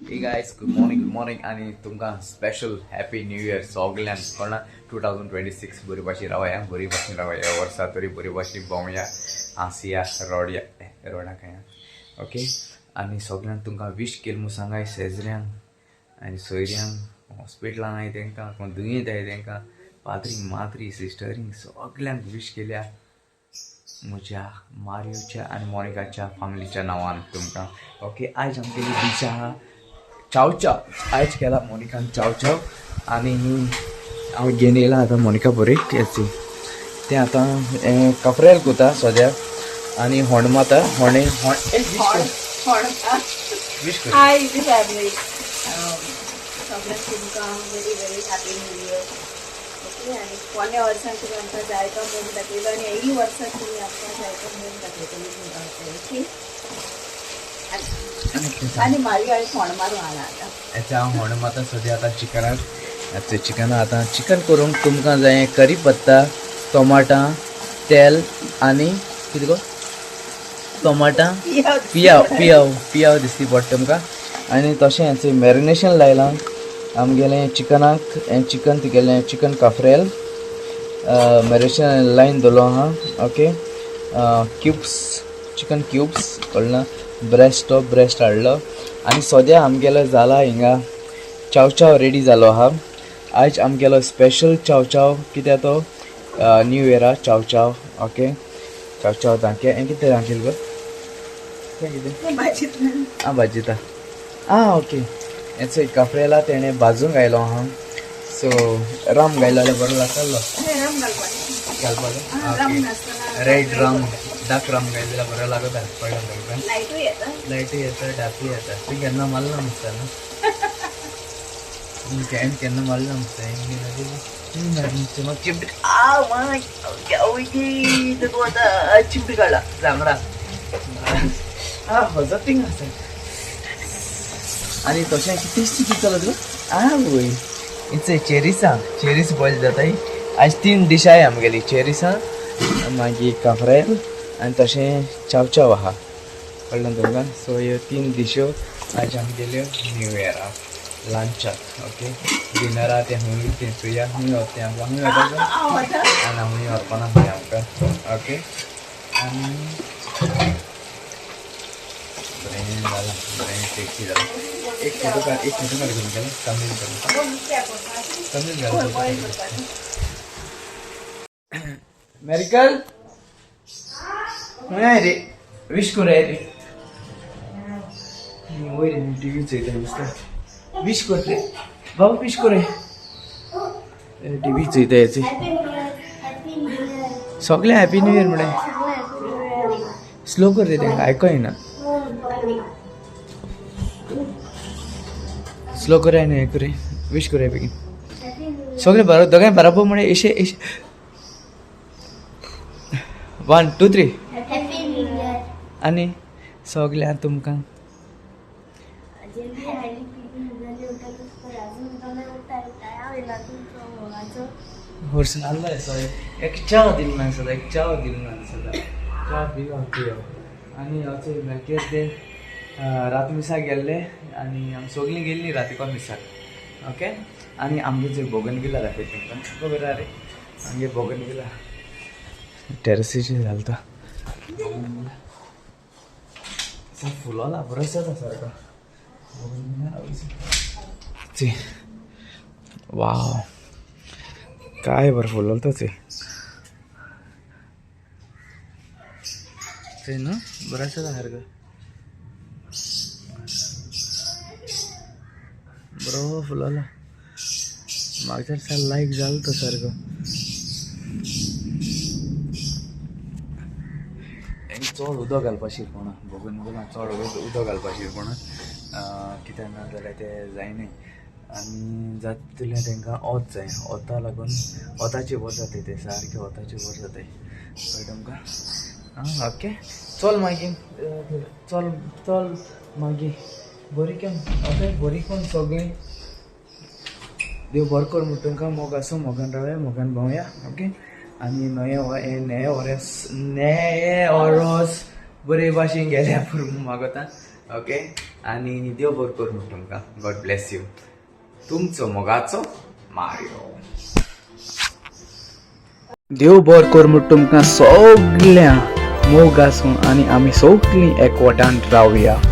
Hey guys, good morning आणि तुमकां special happy new year सगळ्यांक कोणा 2026 बरी भाशेन रावया बरी भाशेन रावया वर्सा तरी बरी भाशेन भोंवया हांसया रोडा खंय ओके आनी सगळ्यांक तुमकां विश केलें म्हूण सांगाय शेजऱ्यांक आनी सोयऱ्यांक हॉस्पिटलान आहाय तांकां कोण दुयेंत आहाय तांकां पाद्रींक माद्री सिस्टरींक सगळ्यांक विश केल्या म्हज्या मारियोच्या आनी मोनिकाच्या फॅमिलीच्या नांवान तुमकां ओके आयज आमगेली डिश आहा चाव चाव आयज केला मोनिकान चाव चाव आनी हांव घेवन येयला आतां मोनिका बरेक ते आतां कफ्रेल कोता सद्याक आनी होण माता होणे विश कर हाय फॅमिली सगळ्यांक तुमकां very very happy new year okay आनी कोण्या वर्सान तुमी आमकां जायतो मोग दाखयलो आनी ह्याय वर्साक तुमी आमकां जायतो मोग दाखयतली तुमकां ओके आनी मारी हांवें फोण मारूं हाडला आतां हेच्या हांव होण माता सद्या आतां चिकनाक चिकना आतां चिकन करूंक तुमकां जाय करी पत्ता टोमाटां तेल आनी कितें गो टोमाटां पियाव दिसती पडटा तुमकां आनी तशें हेचें मॅरिनेशन लायलां आमगेलें चिकनाक चिकन तुगेलें चिकन काफ्रेल मॅरिनेशन लायन दवरलो आहा ओके क्यूब्स चिकन क्यूब्स कळना ब्रेस्ट हाडलो आनी सद्या आमगेलो जाला हिंगा चाव चाव रेडी जालो आहा आयज आमगेलो स्पेशल चाव चाव कित्याक तो न्यू इयरा चाव चाव ओके चाव चाव दांके हें कितें दांकेल गो कितें भाजीता ओके हेचो काफ्रेला तेणें भाजूंक घायलो आहा सो राम घायलो जाल्यार बरो जातालो घालपाक रेड राम डार्क राम घायलो जाल्यार बरो लागता पडला घालपाक लायटूय येता डार्कूय येता तूं केन्ना मारला नुस्ता न्हू केन्ना मारला नुस्ता चिमटी काडला जांगडा हजतींग आसा आनी तशें टेस्टी कितलो तूं वय इट्स चेरीस बॉयल जाताय आयज 3 डिश आहाय आमगेली चेरीसां मागीर काफ्रेल आनी तशें चाव चाव आहा कळ्ळें तुमकां सो ह्यो 3 डिश्यो आयज आमगेल्यो न्यू इयराक लंचाक ओके डिनराक तें हूंय तें चुया हूंय वता आमकां हूंय वता आनी हूंय वचपाना खंय आमकां ओके आनी बरें जालां बरें टेस्टी जालां एक फोटो काड घेवन गेलो तमील घाल मेरिकल हूंय रे विश कोराय रे वयर रे टीव्ही चोयता नुस्तें विश कर रे बाबा विश कोराय टीव्ही चोयता हेची सगळे हॅपी न्यू इयर म्हणे स्लो कर रे तेंका आयको येना स्लो करे आनी हें करे विश कोराय बेगीन सगळे दोगांय बराबर म्हणे एशे 1 2 3 आनी सगळ्यां तुमकां हरसून आल्लो सो एक चाव दिल ना सदा चा पियो आनी अशें मेळकेर ते रात मिसाक गेल्ले आनी आमी सगळीं गेल्लीं रातीकोन मिसाक ओके आनी आमगे जे बोगनविला दाखयता तुमकां खबर रे आमगे बोगनविला टेरसीचेर घालता फुलोला बरोच जाता सारको वाव काय बरं फुलोल तो ते न्हू बरोच जाता सारको बरो फुलोला म्हाका तर लायक जालो तो सारको चड उदक घालपा शिरपणा बघून बोला चड उदक घालपा शिरपणा कित्याक ना जाल्यार तें जायनाय आनी जातलें तांकां ओत जाय ओता लागून ओताचे वर जाताय ते सारके ओताचे वर जाताय कळ्ळें तुमकां ओके चल मागीर चल मागीर बरी केन ओके बरी कोण सगळीं देव बरो कर म्हूण तुमकां मोग आसूं मोगान रावया मोगान भोंवया ओके आनी नेये ओरोस बरे भाशेन गेल्या पुरो मागोता ओके आणि देव बरो करूं तुमकां. God bless you. तुमचो मोगाचो मारियो. देव बरें कर म्हूण तुमकां सगळ्या मोग आसूं आनी आमी सगळीं एकवटान रावया.